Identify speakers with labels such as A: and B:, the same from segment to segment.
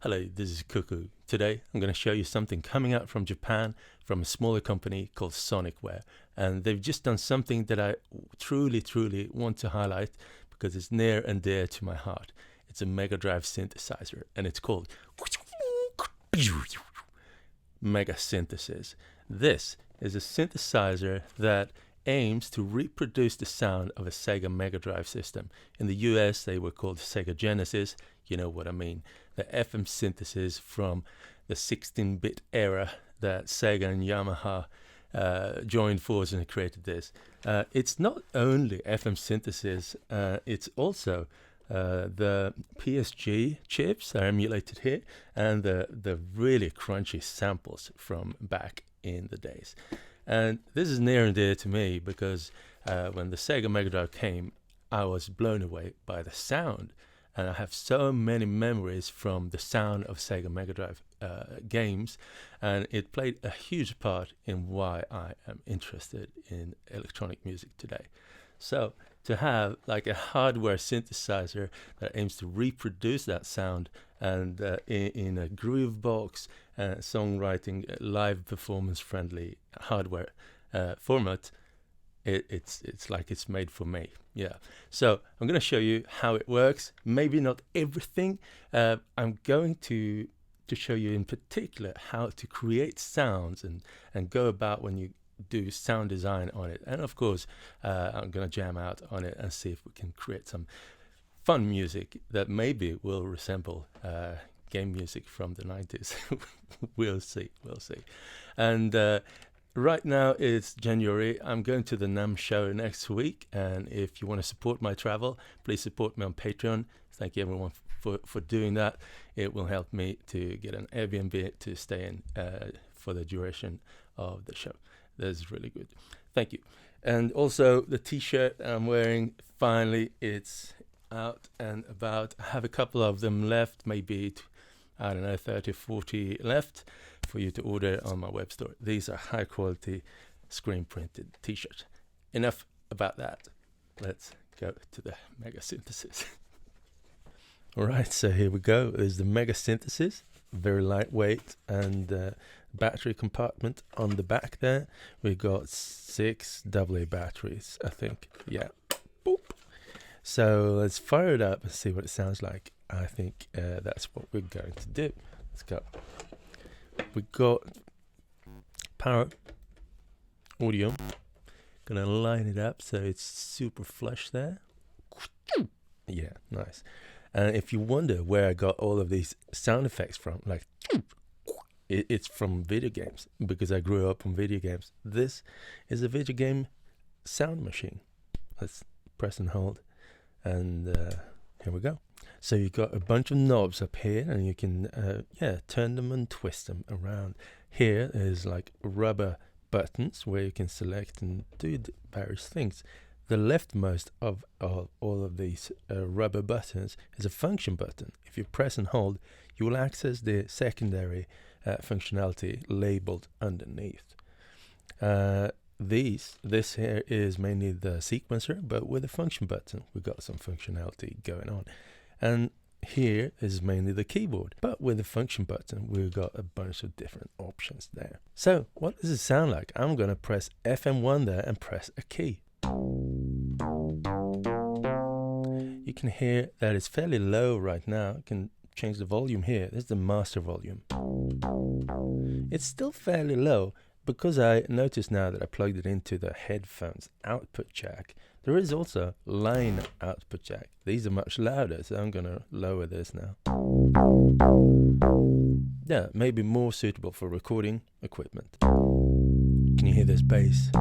A: Hello, this is Cuckoo. Today I'm going to show you something coming out from Japan from a smaller company called Sonicware. And they've just done something that I truly want to highlight because it's near and dear to my heart. It's a Mega Drive synthesizer and it's called Mega Synthesis. This is a synthesizer that aims to reproduce the sound of a Sega Mega Drive system. In the US, they were called Sega Genesis. You know what I mean. The FM synthesis from the 16-bit era that Sega and Yamaha joined forces and created this. It's not only FM synthesis, it's also the PSG chips are emulated here, and the really crunchy samples from back in the days. And this is near and dear to me because when the Sega Mega Drive came, I was blown away by the sound. And I have so many memories from the sound of Sega Mega Drive games, and it played a huge part in why I am interested in electronic music today. So to have like a hardware synthesizer that aims to reproduce that sound and in a groove box, songwriting, live performance friendly hardware format, it's like it's made for me. Yeah, so I'm going to show you how it works. Maybe not everything. I'm going to show you in particular how to create sounds and go about when you do sound design on it. And of course, I'm going to jam out on it and see if we can create some fun music that maybe will resemble game music from the 90s. We'll see. And right now it's January. I'm going to the NAMM show next week, and if you want to support my travel, please support me on Patreon. Thank you everyone for doing that. It will help me to get an Airbnb to stay in for the duration of the show. That's really good. Thank you. And also the t-shirt I'm wearing, finally it's out and about. I have a couple of them left, maybe 30, 40 left for you to order on my web store. These are high quality screen printed t-shirts. Enough about that. Let's go to the Mega Synthesis. Alright, so here we go. There's the Mega Synthesis, very lightweight, and battery compartment on the back there. We got 6 AA batteries, I think. Yeah. Boop. So let's fire it up and see what it sounds like. I think that's what we're going to do. Let's go. We got power audio. Gonna line it up so it's super flush there. Yeah, nice. And if you wonder where I got all of these sound effects from, like it's from video games, because I grew up on video games. This is a video game sound machine. Let's press and hold, and here we go. So you've got a bunch of knobs up here, and you can turn them and twist them around. Here is like rubber buttons where you can select and do various things. The leftmost of all of these rubber buttons is a function button. If you press and hold, you will access the secondary functionality labeled underneath. This here is mainly the sequencer, but with a function button, we've got some functionality going on. And here is mainly the keyboard, but with the function button, we've got a bunch of different options there. So what does it sound like? I'm going to press FM1 there and press a key. You can hear that it's fairly low right now. You can change the volume here. This is the master volume. It's still fairly low because I noticed now that I plugged it into the headphones output jack. There is also line output jack. These are much louder, so I'm going to lower this now. Yeah, maybe more suitable for recording equipment. Can you hear this bass?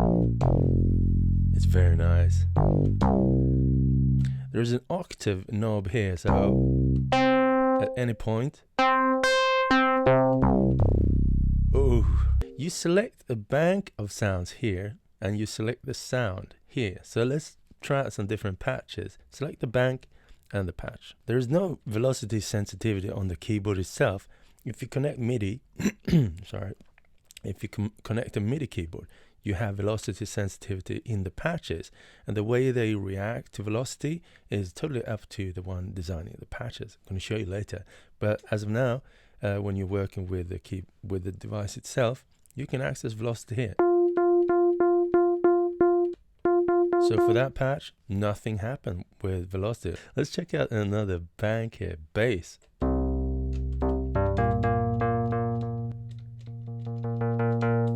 A: It's very nice. There's an octave knob here, so at any point, you select a bank of sounds here, and you select the sound here. So let's try out some different patches. Select the bank and the patch. There is no velocity sensitivity on the keyboard itself. If you connect MIDI, if you connect a MIDI keyboard, you have velocity sensitivity in the patches, and the way they react to velocity is totally up to the one designing the patches. I'm going to show you later, but as of now, when you're working with the device itself, you can access velocity here. So for that patch, nothing happened with velocity. Let's check out another bank here, bass.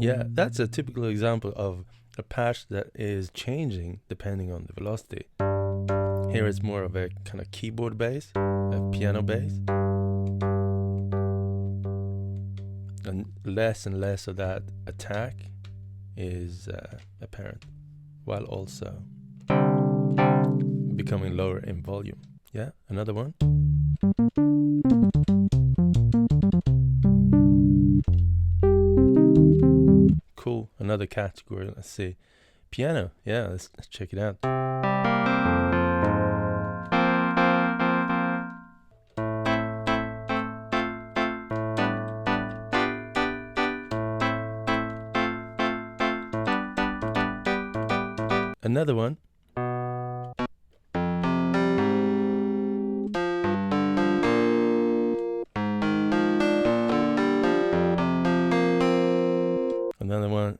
A: Yeah, that's a typical example of a patch that is changing depending on the velocity. Here it's more of a kind of keyboard bass, a piano bass. And less of that attack is apparent, while also becoming lower in volume. Yeah, another one. Cool, another category. Let's see. Piano. Yeah, let's check it out. Another one. Another one.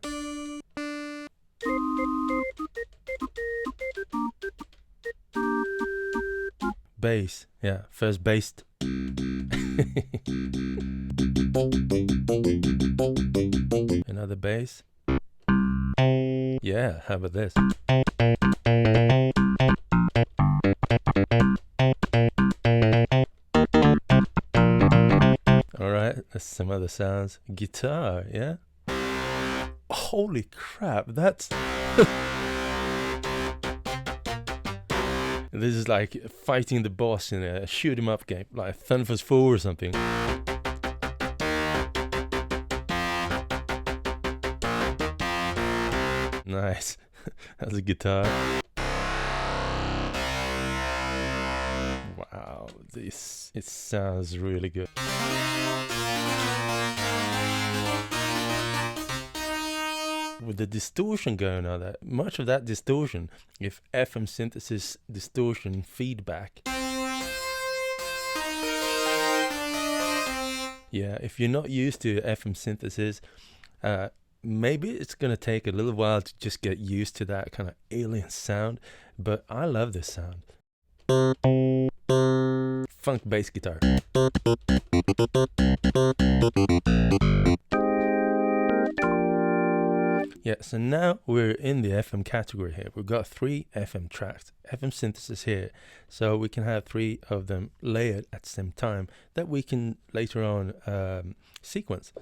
A: Bass. Yeah, first bass. Another bass. Yeah, how about this? Alright, that's some other sounds. Guitar, yeah? Holy crap, that's... This is like fighting the boss in a shoot 'em up game, like Thunder Force 4 or something. Nice. That's a guitar. Wow, it sounds really good. With the distortion going on, that much of that distortion, if FM synthesis distortion feedback. Yeah, if you're not used to FM synthesis, maybe it's gonna take a little while to just get used to that kind of alien sound, but I love this sound. Funk bass guitar. Yeah, so now we're in the FM category here. We've got 3 FM tracks, FM synthesis here. So we can have 3 of them layered at the same time that we can later on sequence.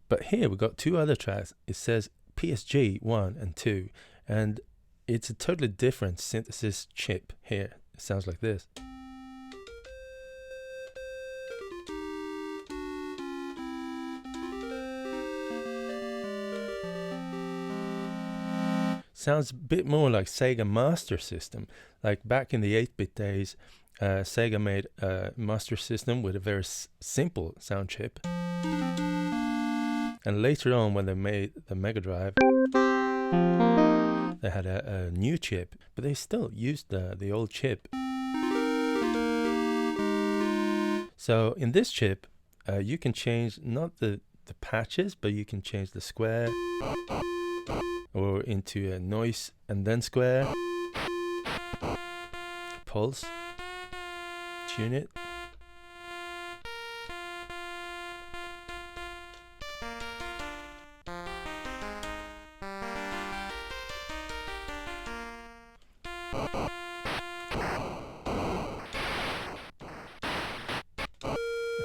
A: But here we've got 2 other tracks. It says PSG 1 and 2, and it's a totally different synthesis chip here. It sounds like this. Sounds a bit more like Sega Master System. Like back in the 8-bit days, Sega made a Master System with a very simple sound chip. And later on, when they made the Mega Drive, they had a new chip, but they still used the old chip. So in this chip, you can change not the patches, but you can change the square, or into a noise and then square, pulse, tune it.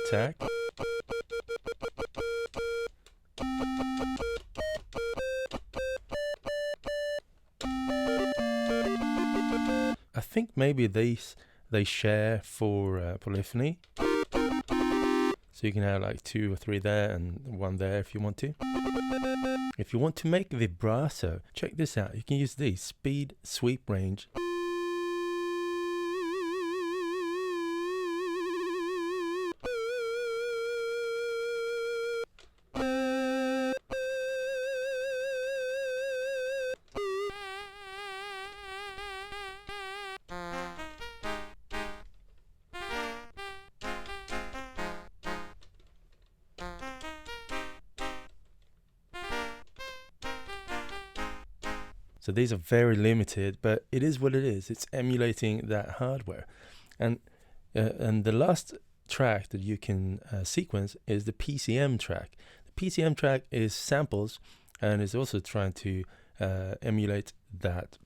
A: Attack. I think maybe they share for polyphony, so you can have like 2 or 3 there and 1 there if you want to. If you want to make vibrato, check this out. You can use these speed, sweep range. So these are very limited, but it is what it is. It's emulating that hardware. And the last track that you can sequence is the PCM track. The PCM track is samples and is also trying to emulate that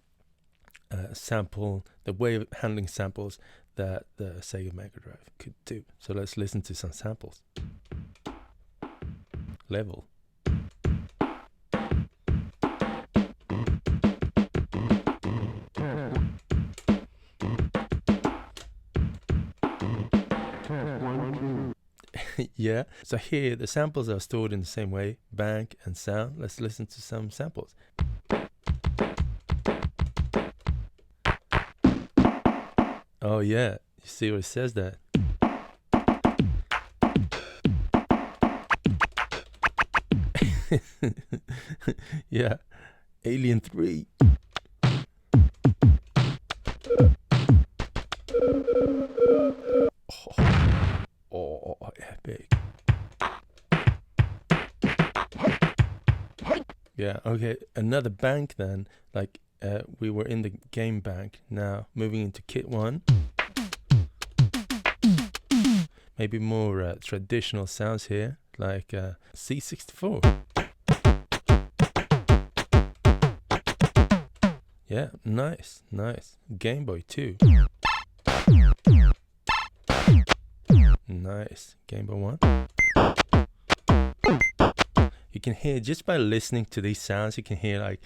A: sample, the way of handling samples that the Sega Mega Drive could do. So let's listen to some samples. Level. Yeah, so here the samples are stored in the same way, bank and sound. Let's listen to some samples. Oh yeah, you see what it says there. Yeah, Alien 3. Oh, epic. Yeah, okay, another bank then, like we were in the game bank, now moving into kit 1. Maybe more traditional sounds here, like C64. Yeah, nice, nice. Game Boy too. Nice. Game Boy 1. You can hear, just by listening to these sounds, you can hear like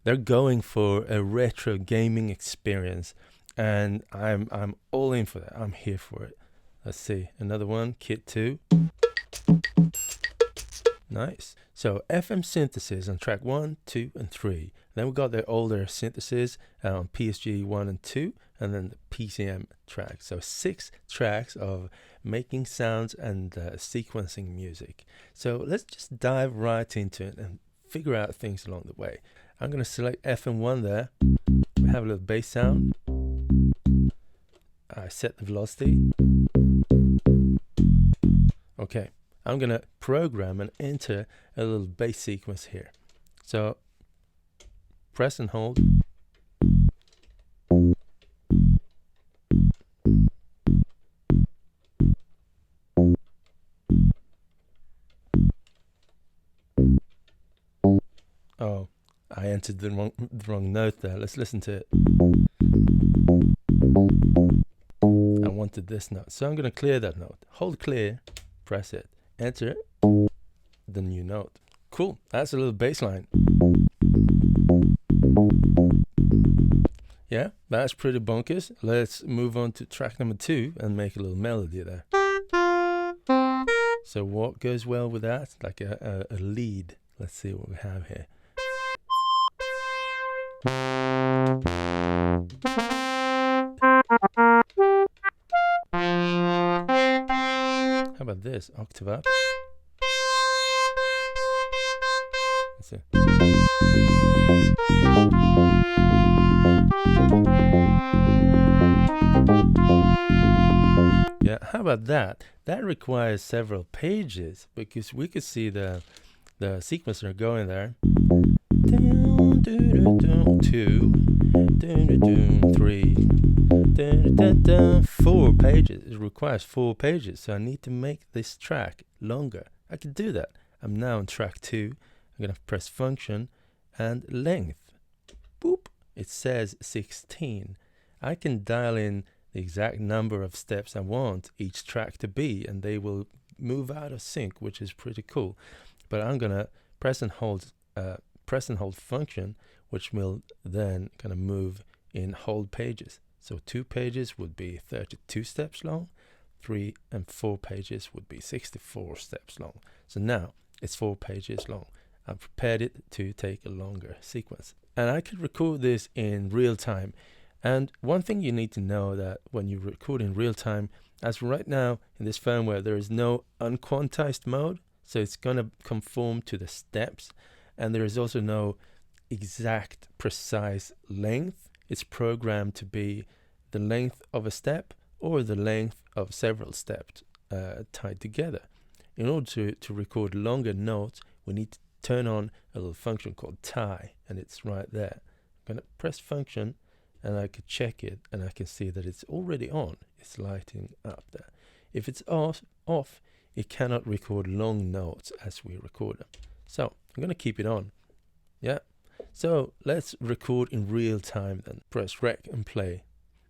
A: they're going for a retro gaming experience, and I'm all in for that. I'm here for it. Let's see, another one, kit 2. Nice. So FM synthesis on track 1, 2, and 3. Then we got the older synthesis on PSG 1 and 2, and then the PCM track. So 6 tracks of making sounds and sequencing music. So let's just dive right into it and figure out things along the way. I'm going to select FM1 there. We have a little bass sound. I set the velocity. Okay, I'm going to program and enter a little bass sequence here. So press and hold. Oh, I entered the wrong note there. Let's listen to it. I wanted this note, so I'm going to clear that note. Hold clear, press it, enter the new note. Cool, that's a little bass line. Yeah, that's pretty bonkers. Let's move on to track number 2 and make a little melody there. So what goes well with that? Like a lead. Let's see what we have here. How about this? Octave up. Let's see. Yeah, how about that? That requires several pages, because we could see the sequencer going there. 2, 3, 4 pages. It requires 4 pages, so I need to make this track longer. I can do that. I'm now on track 2. I'm gonna press function and length. Boop. It says 16. I can dial in the exact number of steps I want each track to be, and they will move out of sync, which is pretty cool. But I'm gonna press and hold function, which will then kind of move in hold pages. So 2 pages would be 32 steps long, 3 and 4 pages would be 64 steps long. So now it's 4 pages long. I've prepared it to take a longer sequence, and I could record this in real time. And one thing you need to know, that when you record in real time, as right now in this firmware, there is no unquantized mode, so it's going to conform to the steps, and there is also no exact precise length. It's programmed to be the length of a step or the length of several steps tied together. In order to record longer notes, we need to turn on a little function called tie, and it's right there. I'm gonna press function, and I could check it, and I can see that it's already on. It's lighting up there. If it's off, it cannot record long notes as we record them. So I'm gonna keep it on. Yeah. So let's record in real time then. Press rec and play.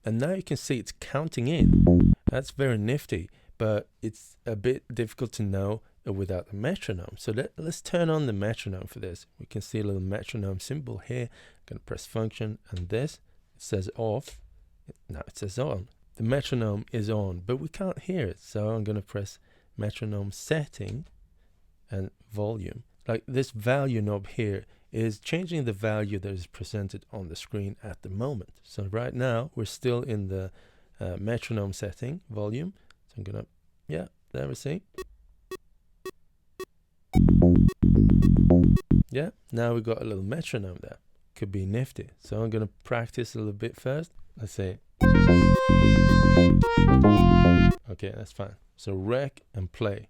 A: And now you can see it's counting in. That's very nifty, but it's a bit difficult to know without the metronome. So let's turn on the metronome for this. We can see a little metronome symbol here. I'm gonna press function, and this, it says off. Now it says on. The metronome is on, but we can't hear it. So I'm gonna press metronome setting and volume. Like this value knob here is changing the value that is presented on the screen at the moment. So right now we're still in the metronome setting volume. So I'm gonna, yeah, there we see. Yeah, now we've got a little metronome there. Could be nifty. So I'm gonna practice a little bit first. Let's see. Okay, that's fine. So rec and play.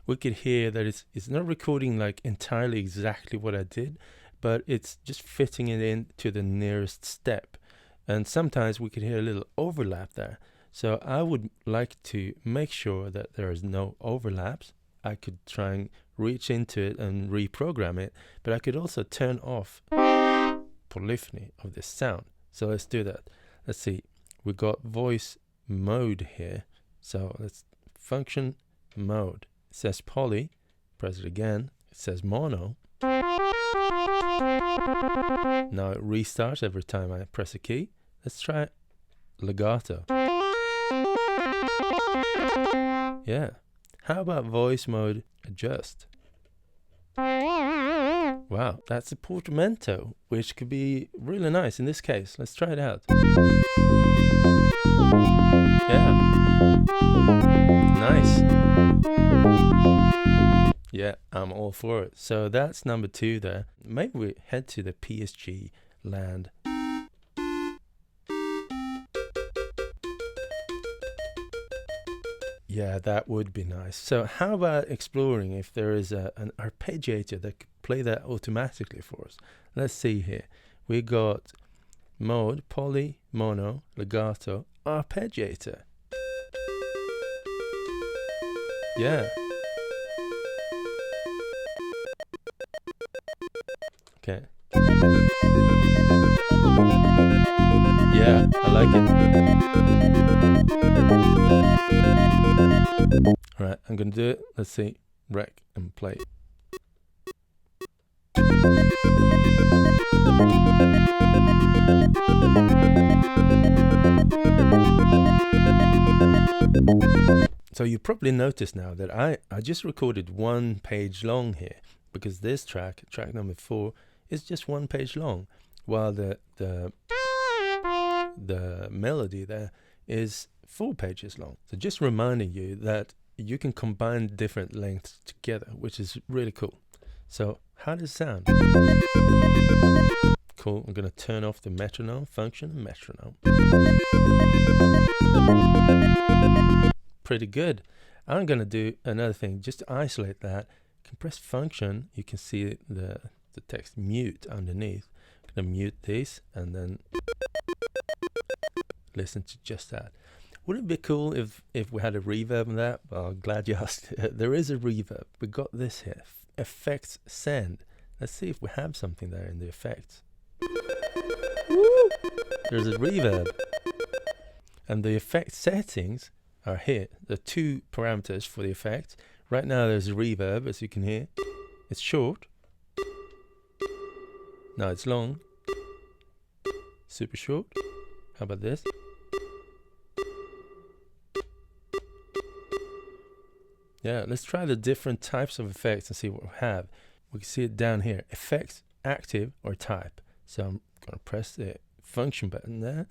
A: We could hear that it's not recording like entirely exactly what I did, but it's just fitting it in to the nearest step. And sometimes we could hear a little overlap there. So I would like to make sure that there is no overlaps. I could try and reach into it and reprogram it, but I could also turn off polyphony of this sound. So let's do that. Let's see. We got voice mode here. So let's function mode. It says poly. Press it again. It says mono. Now it restarts every time I press a key. Let's try legato. Yeah. How about voice mode adjust? Wow, that's a portamento, which could be really nice in this case. Let's try it out. Yeah. Nice. Yeah, I'm all for it. So that's number 2 there. Maybe we head to the PSG land. Yeah, that would be nice. So how about exploring if there is an arpeggiator that could play that automatically for us? Let's see here. We got mode, poly, mono, legato, arpeggiator. Yeah. Okay. Yeah, I like it. Alright, I'm gonna do it. Let's see. Rec and play. So you probably noticed now that I just recorded 1 page long here, because this track number 4, is just 1 page long, while the melody there is 4 pages long. So just reminding you that you can combine different lengths together, which is really cool. So how does it sound? Cool. I'm going to turn off the metronome function. Metronome. Pretty good. I'm going to do another thing just to isolate that. You can press function. You can see the text mute underneath. I'm going to mute this and then listen to just that. Wouldn't it be cool if we had a reverb on that? Well, glad you asked. There is a reverb. We got this here. Effects send. Let's see if we have something there in the effects. Woo! There's a reverb. And the effect settings are here. The 2 parameters for the effect. Right now there's a reverb, as you can hear. It's short. Now it's long. Super short. How about this? Yeah, let's try the different types of effects and see what we have. We can see it down here. Effects, active, or type. So I'm going to press the function button there.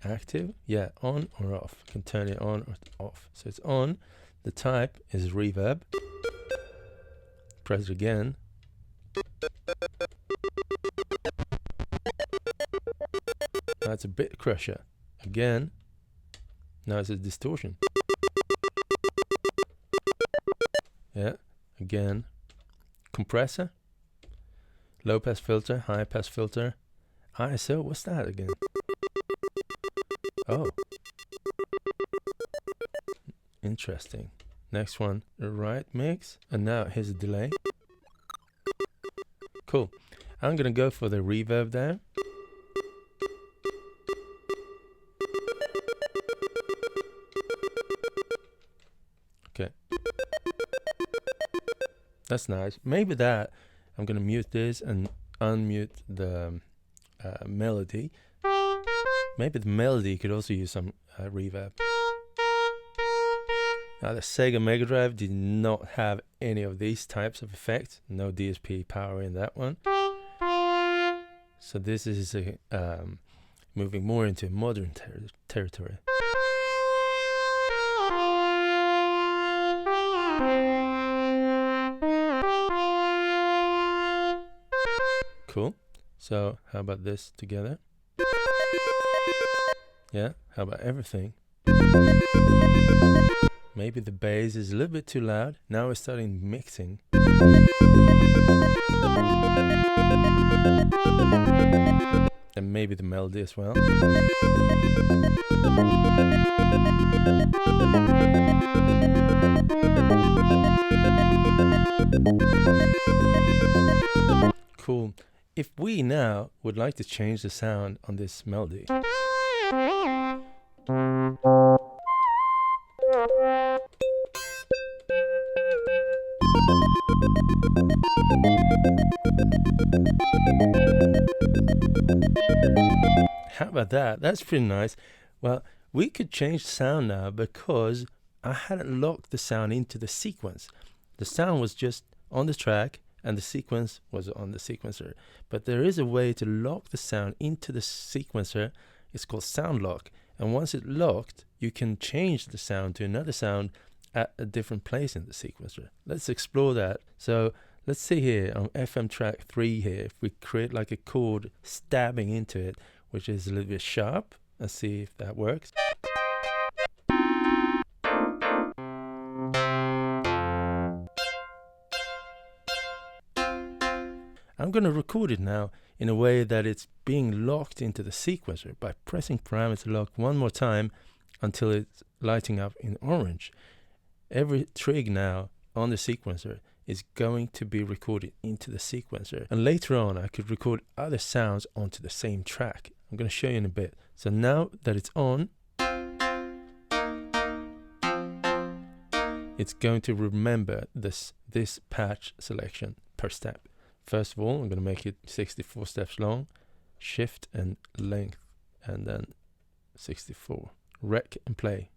A: Active, yeah, on or off. You can turn it on or off. So it's on. The type is reverb. Press it again. That's a bit crusher. Again, now it's a distortion. Yeah, again, compressor, low pass filter, high pass filter, ISO. What's that again? Oh, interesting. Next one, right mix, and now here's a delay. Cool. I'm gonna go for the reverb there. Okay, that's nice. Maybe that I'm gonna mute this and unmute the melody. Maybe the melody could also use some reverb. Now the Sega Mega Drive did not have any of these types of effects. No DSP power in that one. So this is moving more into modern territory. Cool. So how about this together? Yeah, how about everything? Maybe the bass is a little bit too loud. Now we're starting mixing. And maybe the melody as well. Cool. If we now would like to change the sound on this melody, how about that? That's pretty nice. Well, we could change the sound now because I hadn't locked the sound into the sequence. The sound was just on the track and the sequence was on the sequencer. But there is a way to lock the sound into the sequencer. It's called sound lock. And once it's locked, you can change the sound to another sound at a different place in the sequencer. Let's explore that. So let's see here on FM track 3 here, if we create like a chord stabbing into it, which is a little bit sharp. Let's see if that works. I'm going to record it now in a way that it's being locked into the sequencer by pressing parameter lock one more time until it's lighting up in orange. Every trig now on the sequencer is going to be recorded into the sequencer. And later on, I could record other sounds onto the same track. I'm going to show you in a bit. So now that it's on, it's going to remember this patch selection per step. First of all, I'm going to make it 64 steps long, shift and length, and then 64. Rec and play.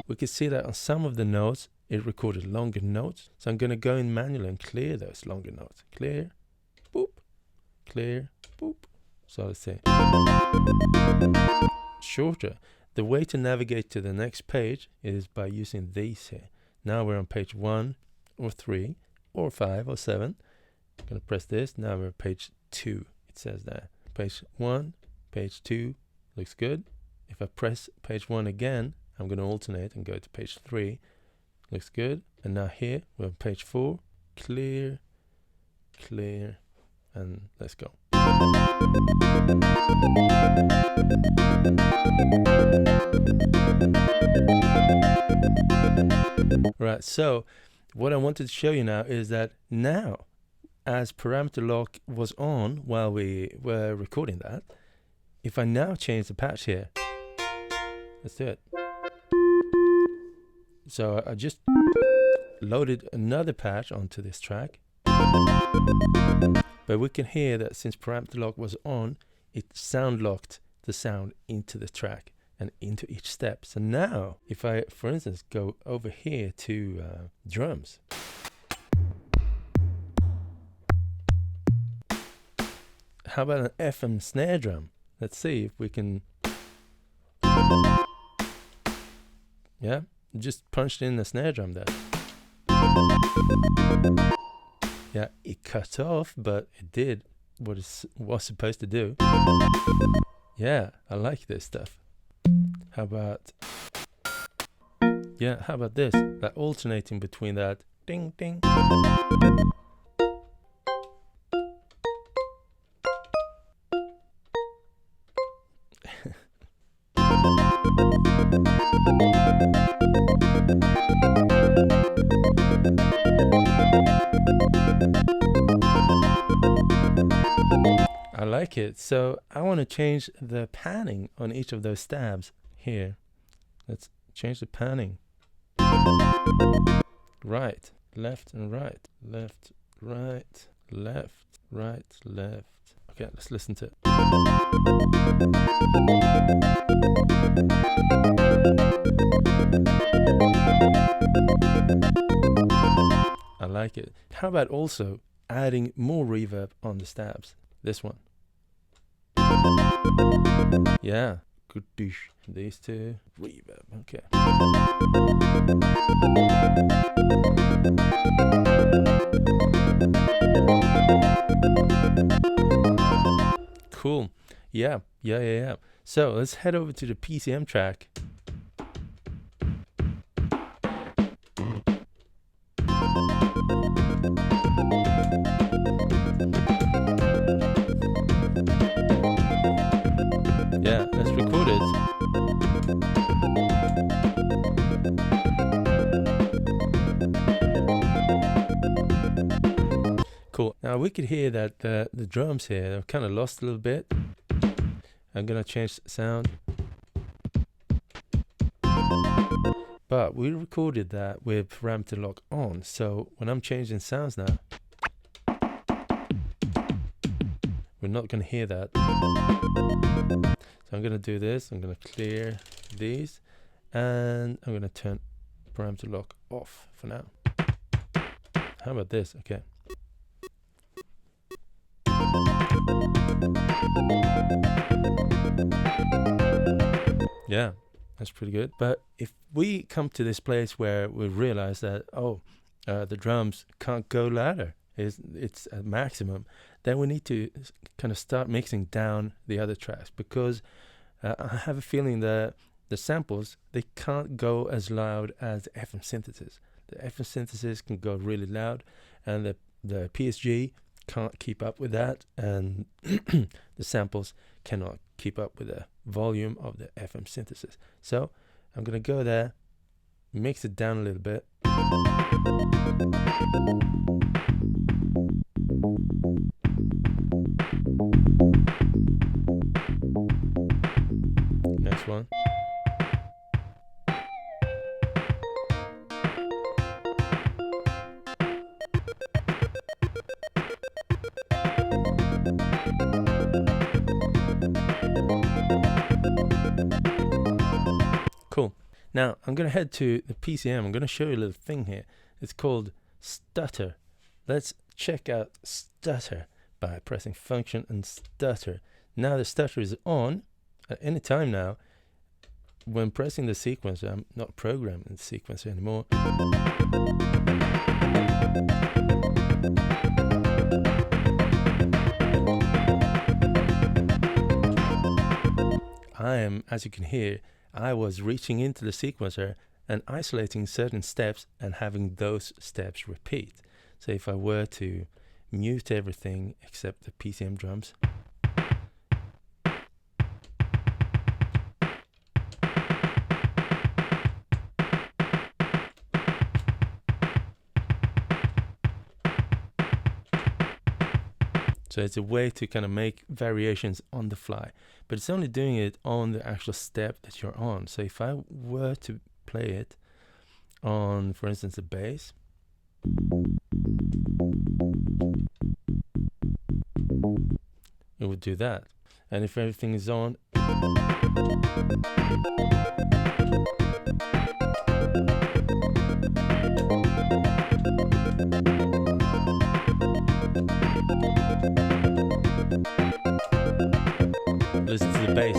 A: We can see that on some of the notes, it recorded longer notes. So I'm going to go in manually and clear those longer notes. Clear, boop, clear, boop. So let's say shorter. The way to navigate to the next page is by using these here. Now we're on page 1 or 3 or 5 or 7. I'm going to press this. Now we're on page 2. It says there. Page 1, page 2 looks good. If I press page 1 again, I'm going to alternate and go to page 3. Looks good. And now here we're on page 4. Clear, clear, and let's go. Right, so what I wanted to show you now is that now, as parameter lock was on while we were recording that, if I now change the patch here, let's do it. So I just loaded another patch onto this track. But we can hear that since parameter lock was on, it sound locked the sound into the track and into each step. So now, if I, for instance, go over here to drums, How about an FM snare drum? Let's see if we can. Yeah, just punched in the snare drum there. Yeah, it cut off, but it did what it was supposed to do. Yeah, I like this stuff. How about, yeah, how about this? That alternating between that ding ding. I like it. So I want to change the panning on each of those stabs here. Let's change the panning. Right, left and right, left, right, left, right, left. Okay, let's listen to it. I like it. How about also adding more reverb on the stabs? This one. Yeah, good dish. These two, reverb. Okay. Cool. Yeah. So let's head over to the PCM track. Yeah, let's record it. Cool. Now we could hear that the drums here are kind of lost a little bit. I'm gonna change the sound. But we recorded that with parameter lock on, so when I'm changing sounds now, we're not gonna hear that. So I'm gonna do this, I'm gonna clear these, and I'm gonna turn parameter lock off for now. How about this? Okay. Yeah, that's pretty good. But if we come to this place where we realize that, the drums can't go louder, it's at maximum, then we need to kind of start mixing down the other tracks, because I have a feeling that the samples, they can't go as loud as the FM synthesis. The FM synthesis can go really loud, and the PSG can't keep up with that, and the samples cannot keep up with the volume of the FM synthesis. So I'm gonna go there, mix it down a little bit. Next one. Cool. Now I'm going to head to the PCM. I'm going to show you a little thing here. It's called Stutter. Let's check out Stutter by pressing Function and Stutter. Now the stutter is on at any time now. When pressing the sequencer, I'm not programming the sequencer anymore. I am, as you can hear, I was reaching into the sequencer and isolating certain steps and having those steps repeat. So if I were to mute everything except the PCM drums, so it's a way to kind of make variations on the fly, but it's only doing it on the actual step that you're on. So if I were to play it on, for instance, the bass, it would do that. And if everything is on, bass.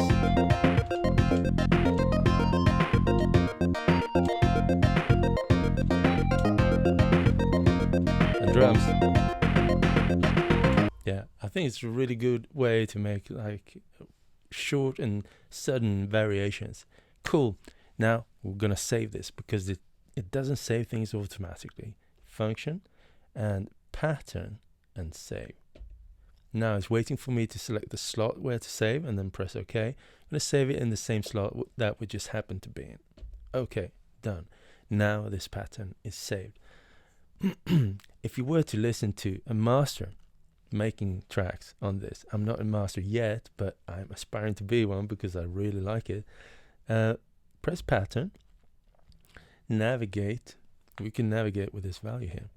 A: And drums. Yeah, I think it's a really good way to make like short and sudden variations. Cool. Now we're gonna save this because it doesn't save things automatically. Function and pattern and save. Now it's waiting for me to select the slot where to save and then press OK. I'm gonna save it in the same slot that we just happened to be in. Okay, done. Now this pattern is saved. If you were to listen to a master making tracks on this, I'm not a master yet, but I'm aspiring to be one because I really like it. Press pattern, navigate. We can navigate with this value here,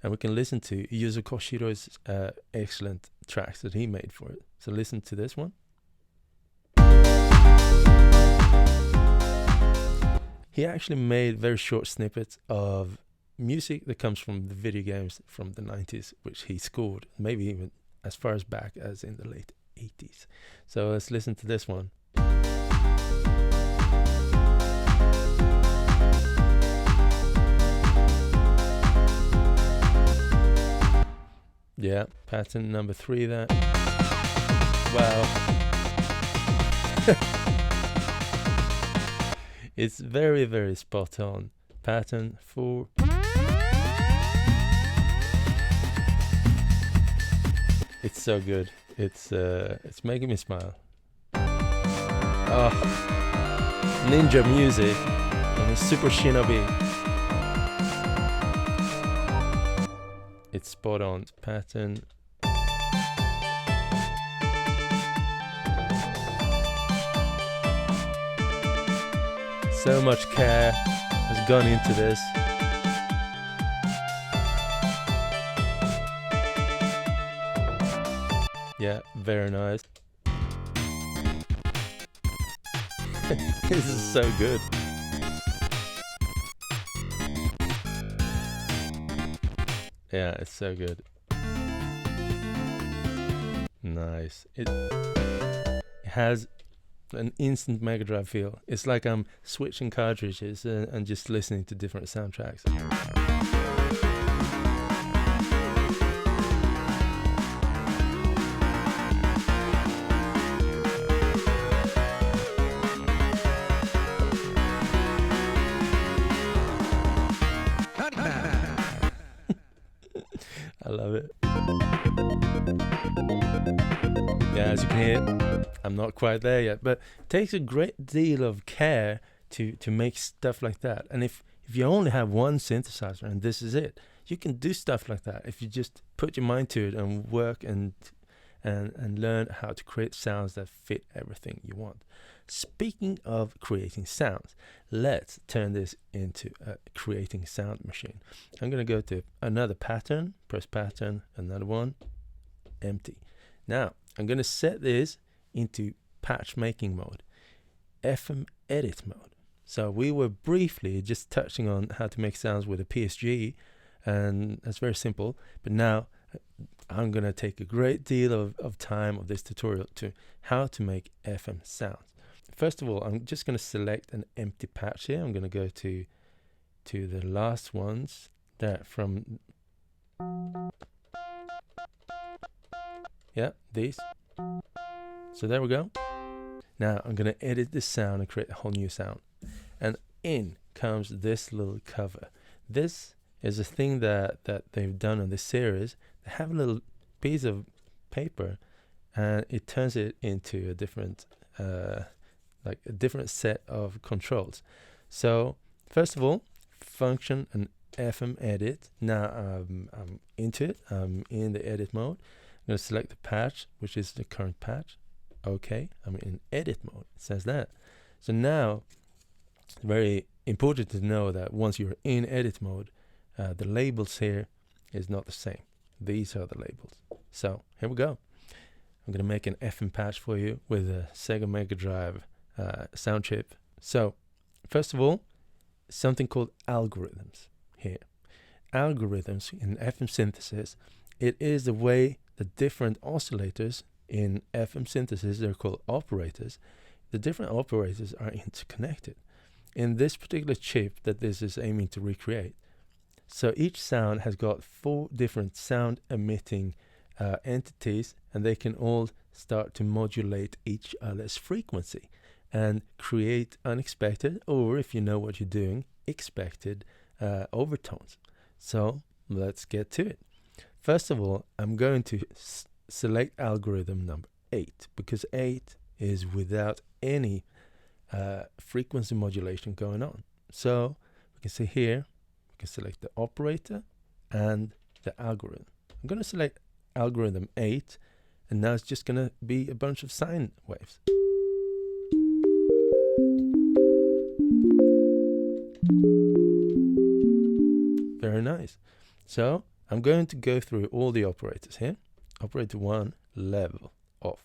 A: and we can listen to Yuzo Koshiro's excellent tracks that he made for it. So listen to this one. He actually made very short snippets of music that comes from the video games from the 90s, which he scored, maybe even as far as back as in the late 80s. So let's listen to this one. Yeah, pattern number 3 there. Wow. It's very, very spot on. Pattern 4. It's so good. It's making me smile. Oh, ninja music and a super shinobi. It's spot on. Pattern. So much care has gone into this. Yeah, very nice. This is so good. Yeah, it's so good. Nice. It has an instant Mega Drive feel. It's like I'm switching cartridges and just listening to different soundtracks. I love it. Yeah, as you can hear, I'm not quite there yet, but it takes a great deal of care to make stuff like that. And if you only have one synthesizer and this is it, you can do stuff like that if you just put your mind to it and work and learn how to create sounds that fit everything you want. Speaking of creating sounds, let's turn this into a creating sound machine. I'm going to go to another pattern, press pattern, another one, empty. Now, I'm going to set this into patch making mode, FM edit mode. So we were briefly just touching on how to make sounds with a PSG, and that's very simple. But now I'm going to take a great deal of time of this tutorial to how to make FM sounds. First of all, I'm just going to select an empty patch here. I'm going to go to the last ones there from, yeah, these. So there we go. Now I'm going to edit this sound and create a whole new sound. And in comes this little cover. This is a thing that they've done on this series. They have a little piece of paper and it turns it into a different like a different set of controls. So first of all, function and FM edit. Now I'm into it. I'm in the edit mode. I'm going to select the patch, which is the current patch. Okay, I'm in edit mode. It says that. So now it's very important to know that once you're in edit mode, the labels here is not the same. These are the labels. So here we go. I'm going to make an FM patch for you with a Sega Mega Drive sound chip. So first of all, something called algorithms here. Algorithms in FM synthesis, it is the way the different oscillators in FM synthesis, they're called operators. The different operators are interconnected in this particular chip that this is aiming to recreate. So each sound has got 4 different sound emitting entities, and they can all start to modulate each other's frequency and create unexpected, or if you know what you're doing, expected overtones. So let's get to it. First of all, I'm going to select algorithm number 8, because 8 is without any frequency modulation going on. So we can see here, we can select the operator and the algorithm. I'm going to select algorithm 8, and now it's just going to be a bunch of sine waves. Very nice. So I'm going to go through all the operators here. Operator 1, level, off.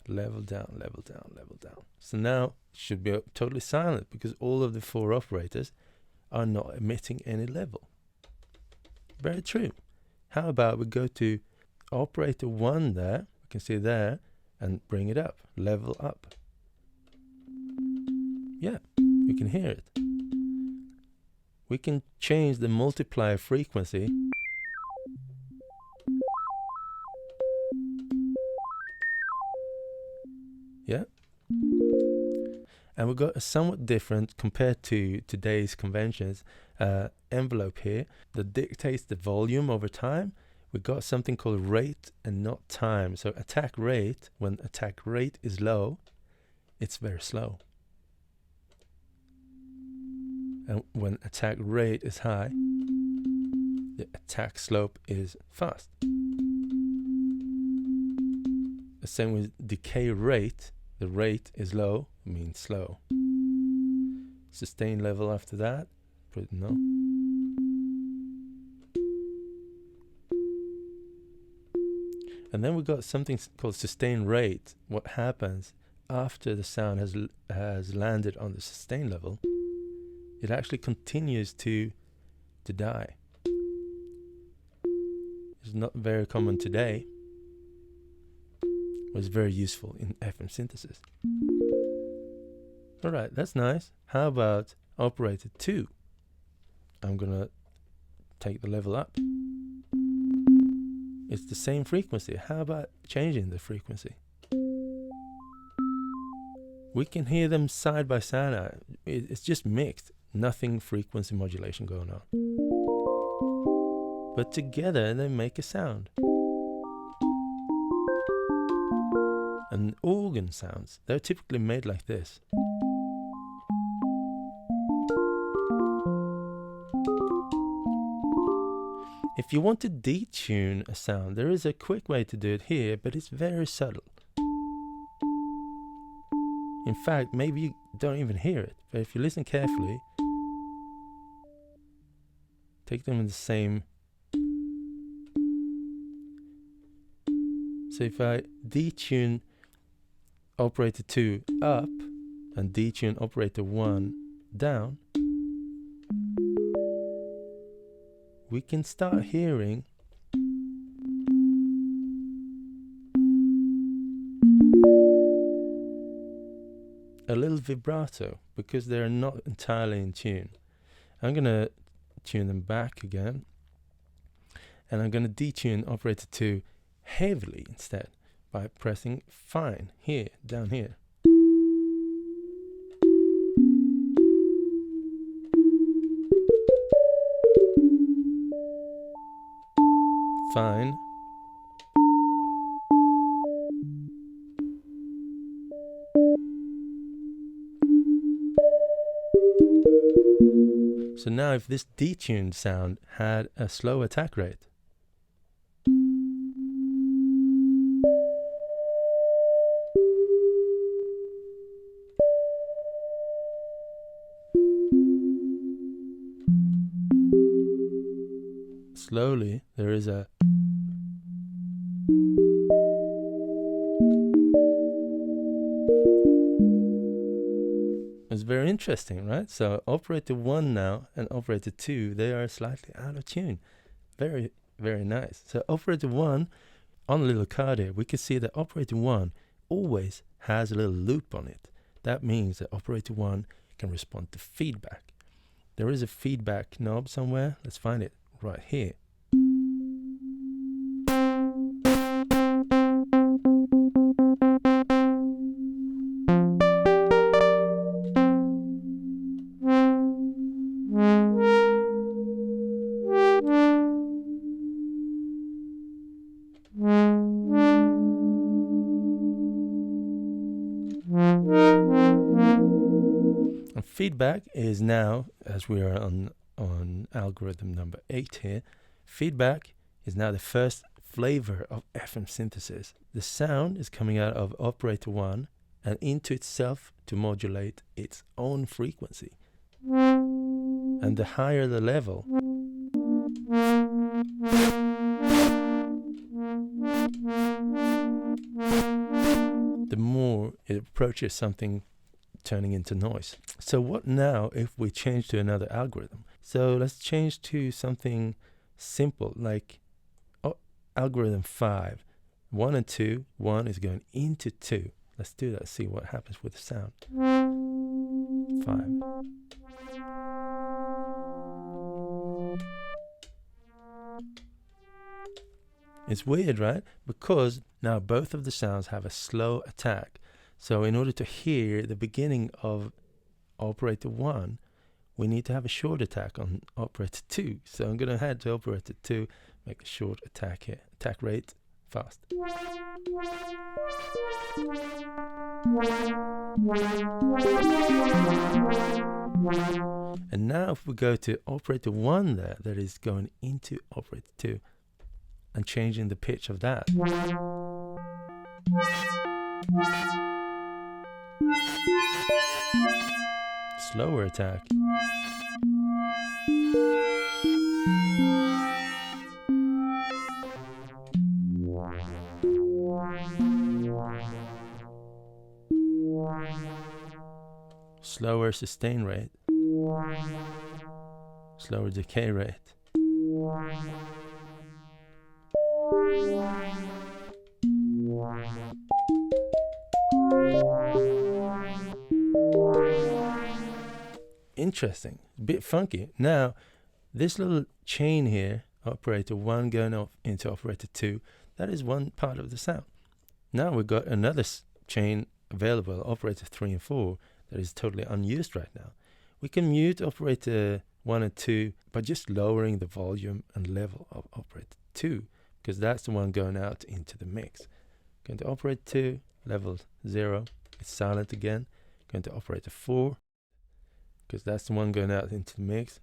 A: Level down, level down, level down. So now it should be totally silent because all of the 4 operators are not emitting any level. Very true. How about we go to operator 1 there, we can see there, and bring it up, level up. Yeah, we can hear it. We can change the multiplier frequency . Yeah. And we've got a somewhat different, compared to today's conventions, envelope here that dictates the volume over time. We've got something called rate and not time. So attack rate, when attack rate is low, it's very slow. And when attack rate is high, the attack slope is fast. The same with decay rate. The rate is low, means slow. Sustain level after that, no. And then we've got something called sustain rate. What happens after the sound has landed on the sustain level? It actually continues to die. It's not very common today. Was very useful in FM synthesis. Alright, that's nice. How about operator 2? I'm gonna take the level up. It's the same frequency. How about changing the frequency? We can hear them side by side. It's just mixed. Nothing frequency modulation going on. But together they make a sound. And organ sounds, they're typically made like this. If you want to detune a sound, there is a quick way to do it here, but it's very subtle. In fact, maybe you don't even hear it, but if you listen carefully, take them in the same. So if I detune operator 2 up and detune operator 1 down, we can start hearing a little vibrato because they're not entirely in tune. I'm going to tune them back again, and I'm going to detune operator 2 heavily instead by pressing fine here, down here. Fine. So now if this detuned sound had a slow attack rate, slowly there is a it's very interesting, right? So operator 1 now and operator 2, they are slightly out of tune. Very, very nice. So operator 1, on the little card here, we can see that operator 1 always has a little loop on it. That means that operator 1 can respond to feedback. There is a feedback knob somewhere. Let's find it right here. And feedback is now, as we are on algorithm number 8 here, feedback is now the first flavor of FM synthesis. The sound is coming out of operator 1 and into itself to modulate its own frequency. And the higher the level, the more it approaches something turning into noise. So what now if we change to another algorithm? So let's change to something simple like algorithm 5. 1 and 2, 1 is going into 2. Let's do that, see what happens with the sound. 5. It's weird, right? Because now both of the sounds have a slow attack. So in order to hear the beginning of operator 1, we need to have a short attack on operator 2. So I'm going to head to operator 2, make a short attack here. Attack rate, fast. And now if we go to operator 1 there, that is going into operator 2, and changing the pitch of that. Slower attack. Slower sustain rate. Slower decay rate. Interesting, a bit funky. Now, this little chain here, operator 1 going off into operator 2, that is one part of the sound. Now we've got another chain available, operator 3 and 4, that is totally unused right now. We can mute operator 1 and 2 by just lowering the volume and level of operator 2, because that's the one going out into the mix. Going to operator 2, level 0, it's silent again. Going to operator 4, because that's the one going out into the mix.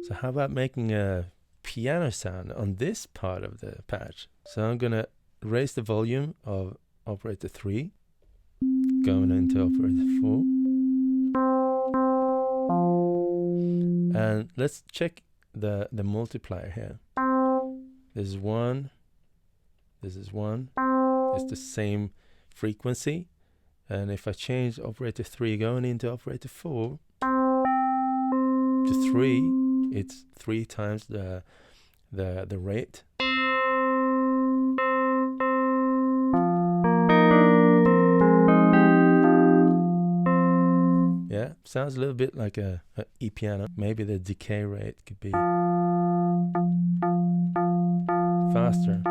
A: So how about making a piano sound on this part of the patch? So I'm going to raise the volume of operator 3, going into operator 4. And let's check the multiplier here. This is 1, this is 1. It's the same frequency. And if I change operator 3 going into operator 4 to 3, it's 3 times the rate. Yeah, sounds a little bit like a E piano. Maybe the decay rate could be faster.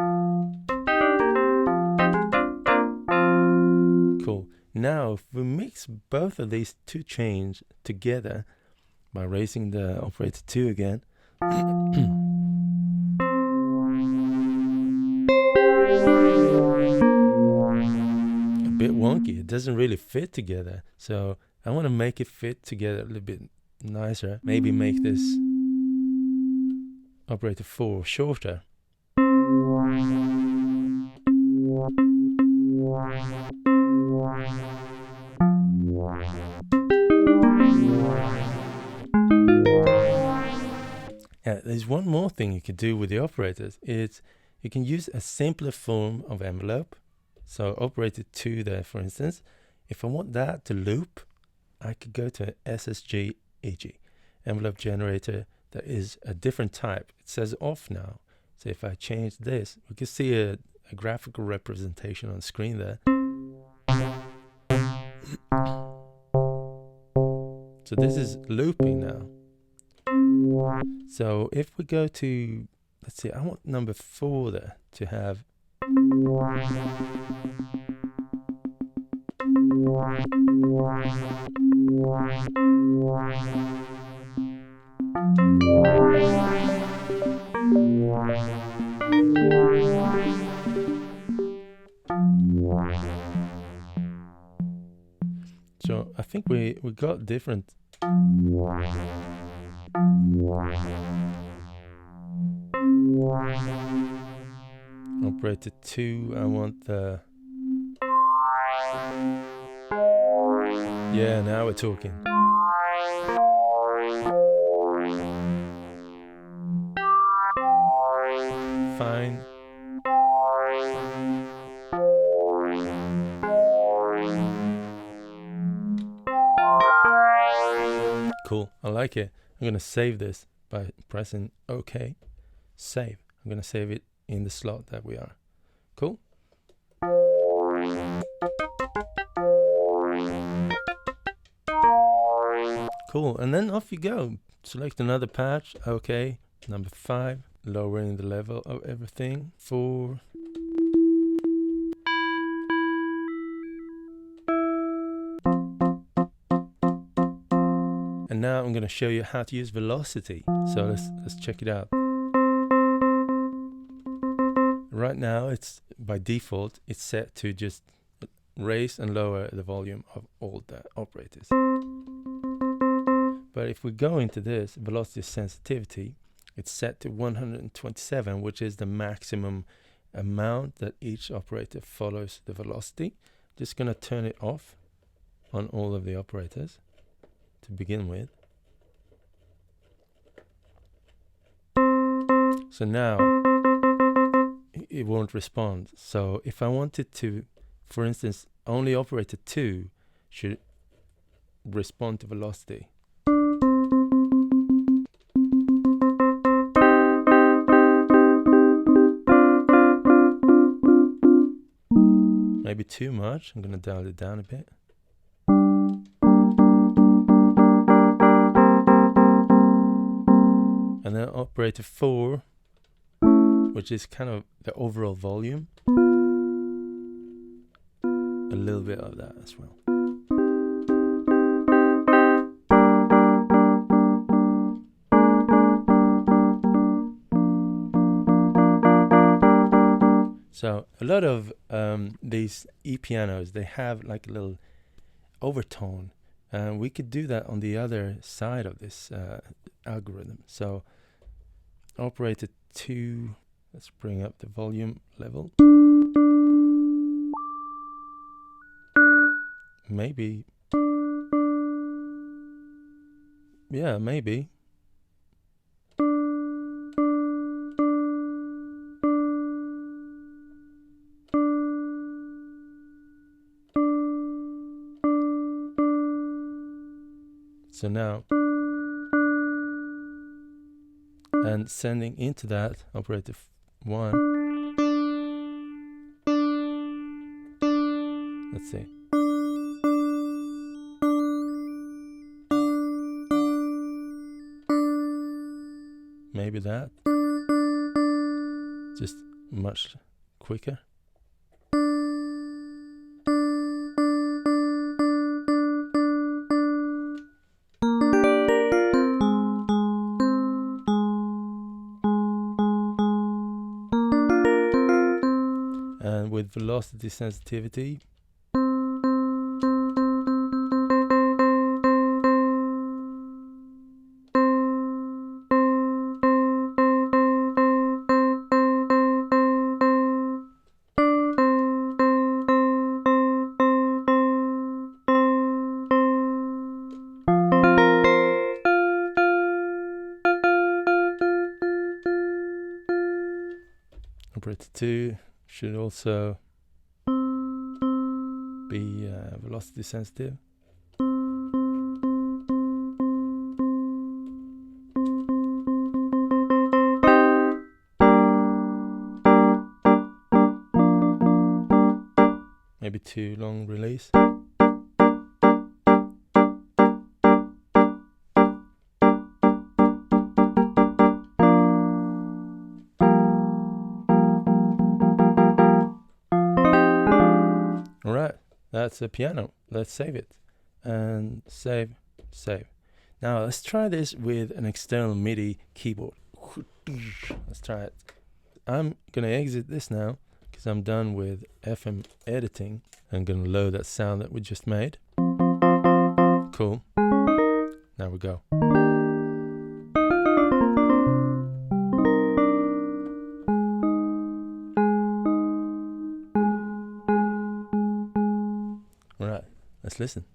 A: Cool. Now, if we mix both of these two chains together by raising the operator 2 again, a bit wonky. It doesn't really fit together. So I want to make it fit together a little bit nicer. Maybe make this operator 4 shorter. Yeah, there's one more thing you can do with the operators. It's you can use a simpler form of envelope. So operator 2 there, for instance. If I want that to loop, I could go to SSG EG, envelope generator that is a different type. It says off now. So if I change this, we can see a graphical representation on the screen there. So this is looping now. So if we go to, let's see, I want number 4 there to have so I think we got different. Operator 2, I want the... Yeah, now we're talking. Fine. Cool, I like it. I'm gonna save this by pressing OK. Save. I'm gonna save it in the slot that we are. Cool. Cool, and then off you go. Select another patch. OK. Number 5. Lowering the level of everything. 4. And now I'm going to show you how to use velocity. So let's check it out. Right now, it's by default, it's set to just raise and lower the volume of all the operators. But if we go into this velocity sensitivity, it's set to 127, which is the maximum amount that each operator follows the velocity. Just going to turn it off on all of the operators to begin with. So now it won't respond. So if I wanted to, for instance, only operator 2 should respond to velocity. Maybe too much. I'm going to dial it down a bit. And then operator 4, which is kind of the overall volume. A little bit of that as well. So a lot of these e-pianos, they have like a little overtone. And we could do that on the other side of this algorithm. So operator 2, let's bring up the volume level. Maybe. Yeah, maybe. So now, and sending into that operator 1. Let's see. Maybe that. Just much quicker. And with velocity sensitivity, operator 2 should also be velocity sensitive. maybe too long release. Alright, that's the piano. Let's save it. And save. Now let's try this with an external MIDI keyboard. Let's try it. I'm gonna exit this now because I'm done with FM editing. I'm gonna load that sound that we just made. Cool. Now we go. Alright, let's listen.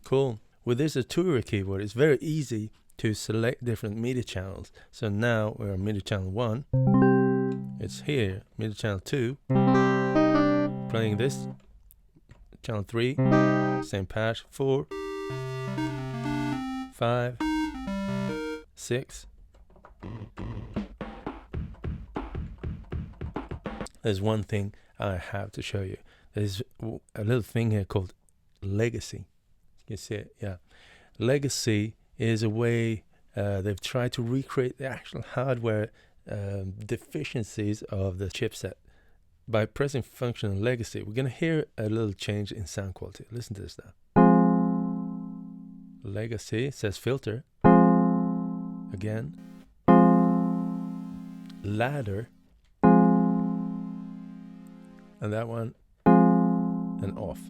A: Cool. With this Arturia keyboard, it's very easy to select different MIDI channels. So now we're on MIDI channel 1. It's here. MIDI channel 2. Playing this. Channel 3. Same patch. 4. 5. 6. There's one thing I have to show you. There's a little thing here called legacy. You see it? Yeah. Legacy is a way they've tried to recreate the actual hardware deficiencies of the chipset. By pressing function and legacy, we're going to hear a little change in sound quality. Listen to this now. Legacy says filter. Again. Ladder. And that one. And off.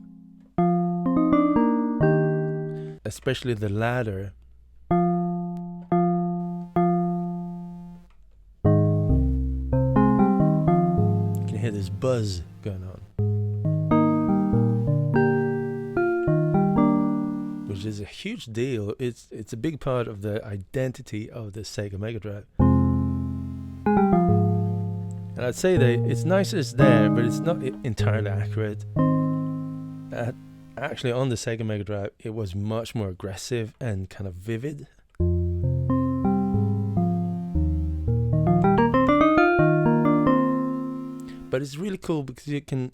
A: Especially the ladder. You can hear this buzz going on, which is a huge deal. It's a big part of the identity of the Sega Mega Drive. And I'd say that it's nice as there, but it's not entirely accurate. Actually, on the Sega Mega Drive, it was much more aggressive and kind of vivid. But it's really cool because you can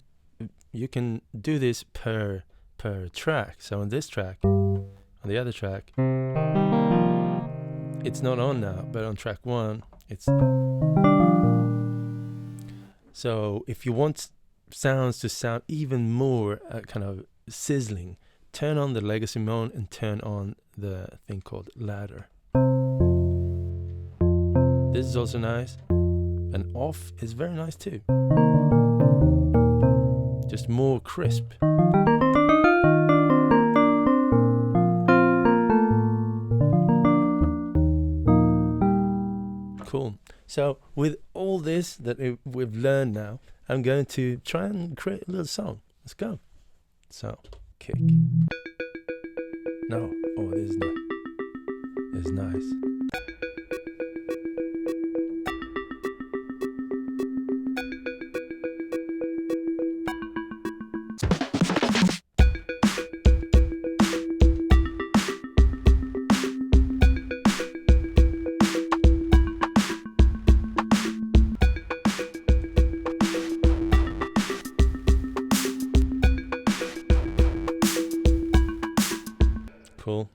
A: do this per track. So on this track, on the other track, it's not on now, but on track 1, it's. So if you want sounds to sound even more kind of sizzling, turn on the legacy mode and turn on the thing called ladder. This is also nice, and off is very nice too. Just more crisp. Cool. So with all this that we've learned now, I'm going to try and create a little song. Let's go. So, kick. No. Oh, this is nice. This is nice. Cool.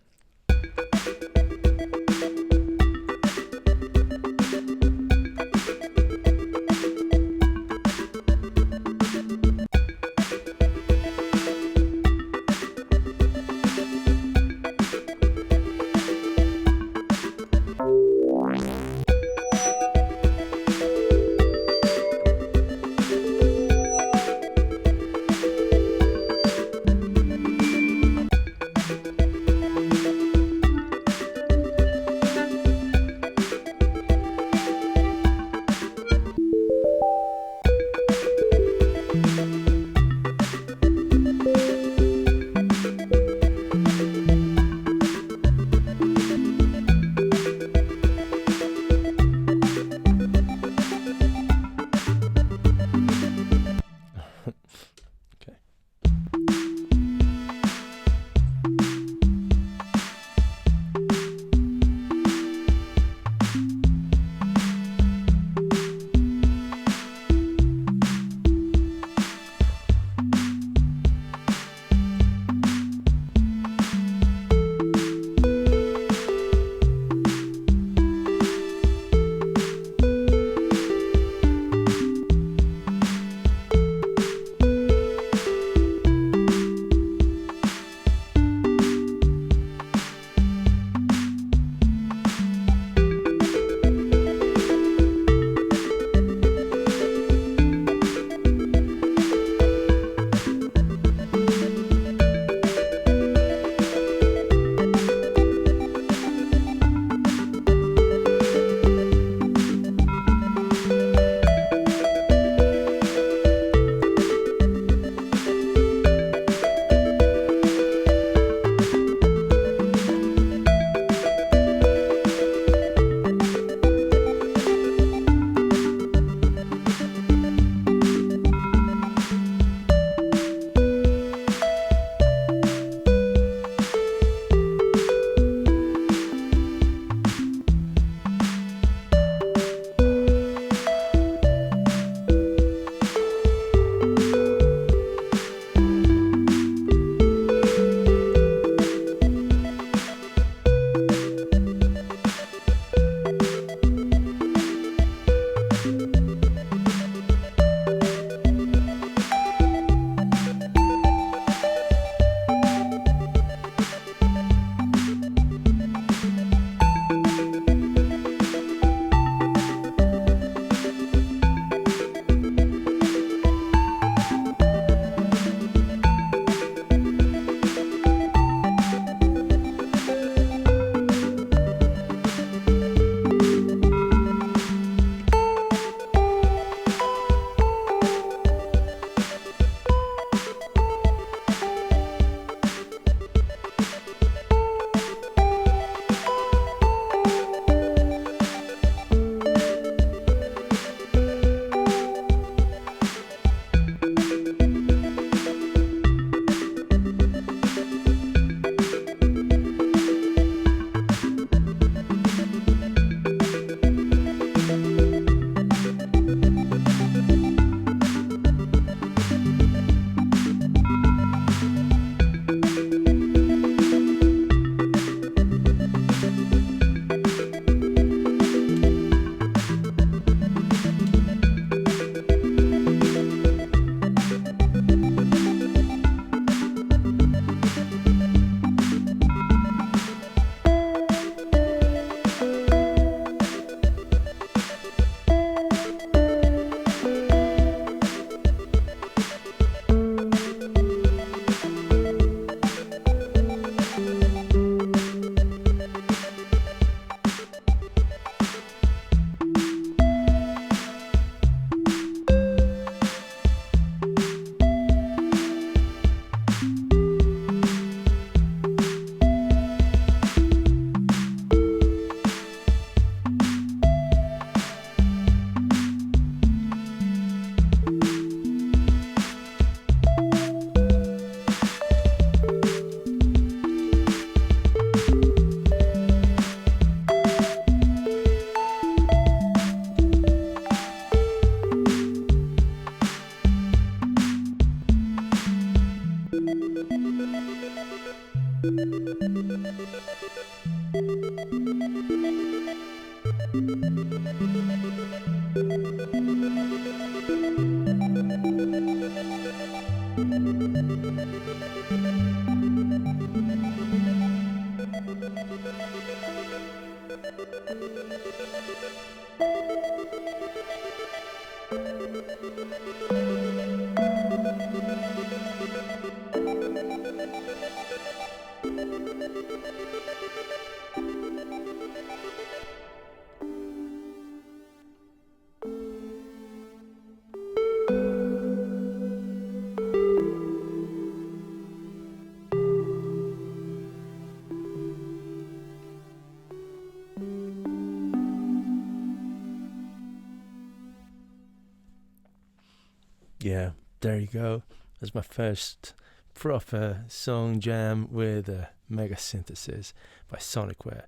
A: Yeah, there you go. That's my first proper song jam with a mega synthesis by Sonicware.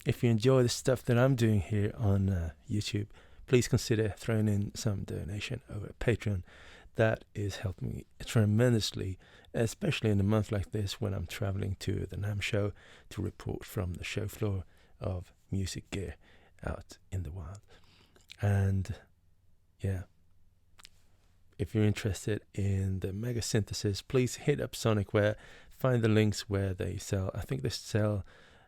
A: If you enjoy the stuff that I'm doing here on YouTube, please consider throwing in some donation over Patreon. That is helping me tremendously, especially in a month like this when I'm traveling to the NAMM show to report from the show floor of music gear out in the wild. And yeah, if you're interested in the mega synthesis, please hit up Sonicware. Find the links where they sell. I think they sell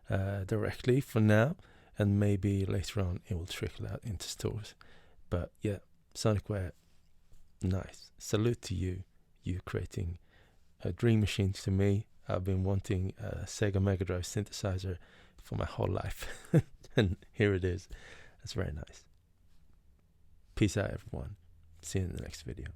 A: directly for now, and maybe later on it will trickle out into stores. But yeah, Sonicware, nice. Salute to you. You creating dream machines to me. I've been wanting a Sega Mega Drive synthesizer for my whole life. And here it is. That's very nice. Peace out, everyone. See you in the next video.